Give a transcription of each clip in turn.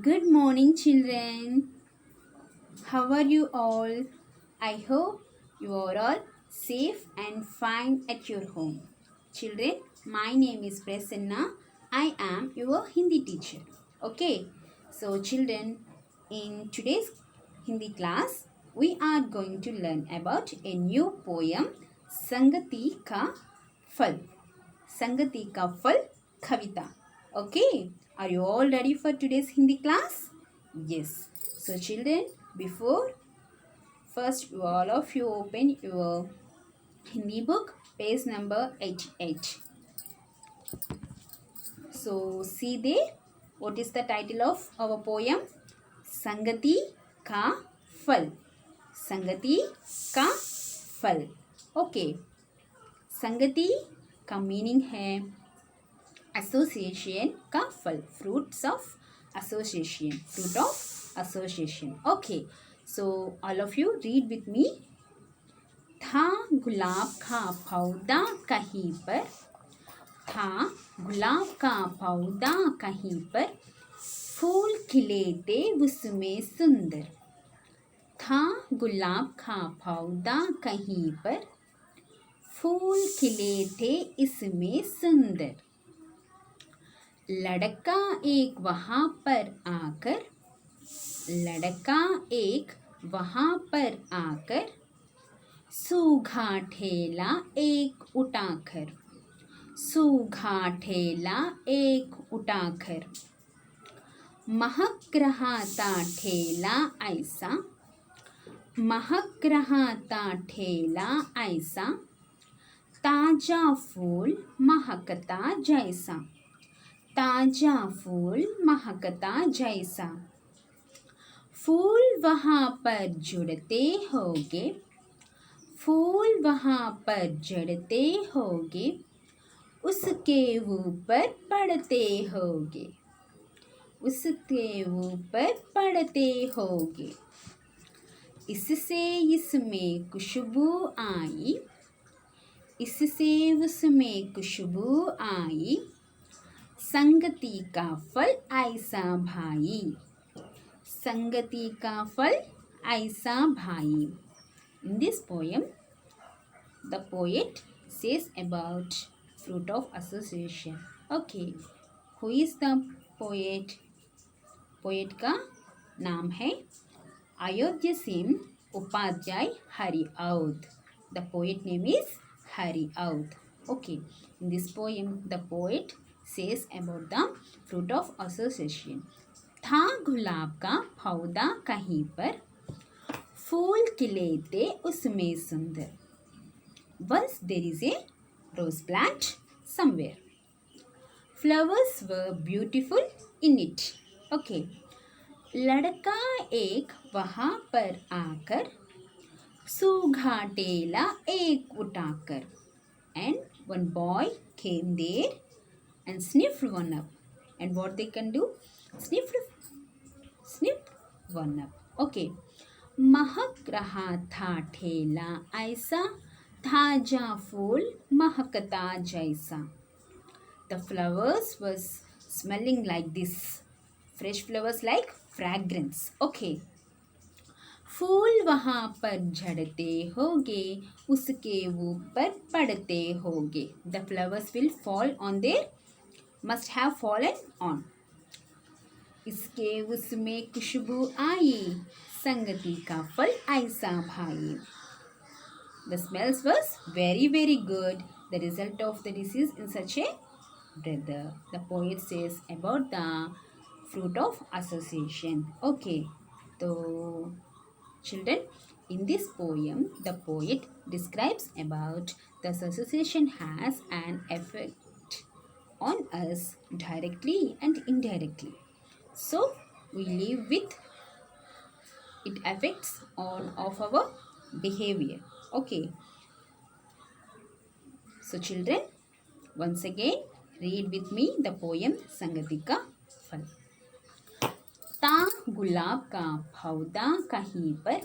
Good morning, children. How are you all? I hope you are all safe and fine at your home. Children, my name is Prasanna. I am your Hindi teacher. Okay, so children, in today's Hindi class, we are going to learn about a new poem, Sangati Ka Fal. Sangati Ka Fal Kavita. Okay, are you all ready for today's Hindi class? Yes. So children, before first all of you open your Hindi book, page number 88. So see there, what is the title of our poem? Sangati Ka Fal. Sangati Ka Fal. Okay. संगति का meaning है association का फल, fruits of association, fruit of association. Okay, so all of you read with me. था गुलाब का पौधा कहीं पर, था गुलाब का पौधा कहीं पर, फूल खिले थे उसमें सुंदर. था गुलाब का पौधा कहीं पर, फूल खिले थे इसमें सुंदर. लड़का एक वहाँ पर आकर, लड़का एक वहाँ पर आकर, सूखा ठेला एक उठाकर, सूखा ठेला एक उठाकर. महक रहा था ठेला ऐसा, महक रहा था ठेला ऐसा, ताजा फूल महकता जैसा, ताजा फूल महकता जैसा. फूल वहाँ पर जुड़ते होंगे, फूल वहाँ पर जड़ते होंगे, उसके ऊपर पड़ते होंगे, उसके ऊपर पड़ते होंगे. इससे इसमें खुशबू आई, इससे उसमें खुशबू आई, संगति का फल ऐसा भाई, संगति का फल ऐसा भाई. In this poem, the poet says about fruit of association. Okay, who is the poet? Poet का नाम है Ayodhya Singh Upadhyay Hariaudh. The poet name is Hariऔध. Okay, in this poem, the poet says about the fruit of association. था गुलाब का पौधा कहीं पर, फूल खिले थे उसमें सुंदर. Once there is a rose plant somewhere. Flowers were beautiful in it. Okay. लड़का एक वहाँ पर आकर, सूखा टेला एक उठाकर. And one boy came there and sniffed one up. And what they can do? Sniffed one up. Okay. महक रहा था ठेला ऐसा, ताजा फूल महकता जैसा. The flowers was smelling like this. Fresh flowers like fragrance. Okay. फूल वहाँ पर झड़ते होंगे, उसके ऊपर पड़ते होंगे. The flowers will fall on their, must have fallen on. इसके उसमें खुशबू आई, संगति का फल ऐसा भाई. The smells was very very good. The result of the disease in such a brother. The poet says about the fruit of association. Okay, so children, in this poem, the poet describes about the association has an effect on us directly and indirectly. So, we live with it affects on of our behavior. Okay. So, children, once again, read with me the poem Sangati Ka Fal. था गुलाब का पौधा कहीं पर,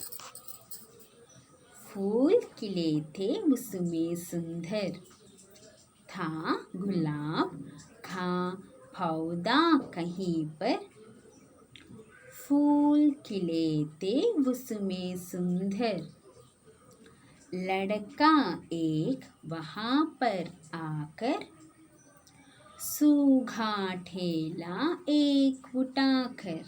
फूल खिले थे उसमें सुंदर. था गुलाब का पौधा कहीं पर, फूल खिले थे उसमें सुंदर, लड़का एक वहाँ पर आकर सूखा ठेला एक उठाकर,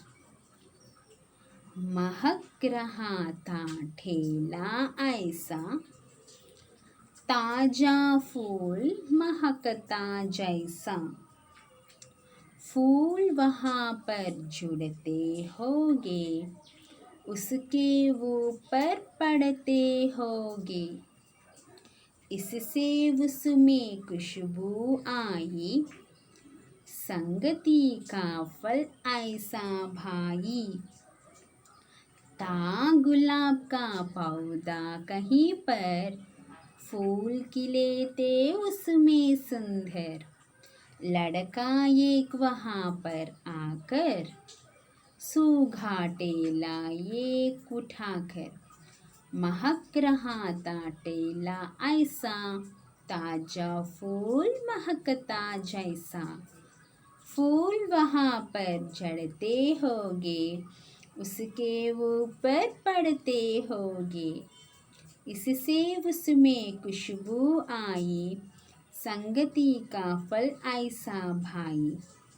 महक रहा था ठेला ऐसा, ताजा फूल महकता जैसा, फूल वहाँ पर जुड़ते होंगे, उसके ऊपर पड़ते होंगे, इससे उसमें खुशबू आई, संगति का फल ऐसा भाई, था गुलाब का पौधा कहीं पर, फूल खिले थे उसमें सुंदर, लड़का एक वहाँ पर आकर सूखा टेला एक उठाकर, महक रहा था टेला ऐसा, ताजा फूल महकता जैसा, फूल वहाँ पर झड़ते होंगे, उसके ऊपर पड़ते होंगे, इससे उसमें खुशबू आई, संगति का फल ऐसा भाई.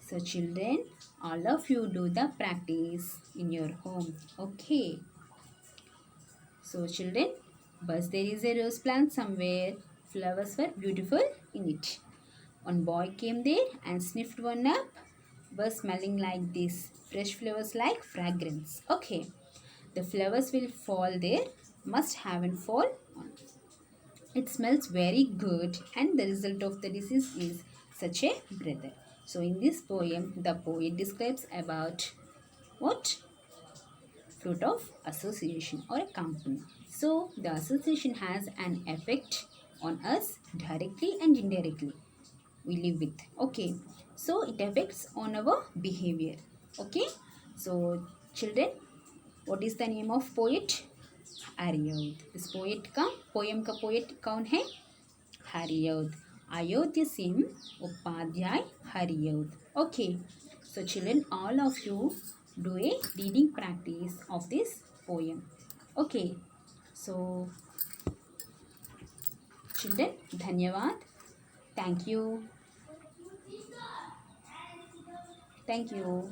So children, all of you do the practice in your home. Okay. So children, but there is a rose plant somewhere. Flowers were beautiful in it. One boy came there and sniffed one up. Was smelling like this. Fresh flowers like fragrance. Okay. The flowers will fall there. Must haven't fall on. It smells very good and the result of the disease is such a brother. So in this poem, the poet describes about what? Fruit of association or a company. So the association has an effect on us directly and indirectly. We live with. Okay. So it affects on our behavior. Okay. So children, what is the name of poet? आर्योद. इस poem का poet कौन है? Hariaudh. Ayodhya Singh Upadhyay Hariaudh. Okay. So children, all of you do a reading practice of this poem. Okay. So children, धन्यवाद. Thank you. Thank you.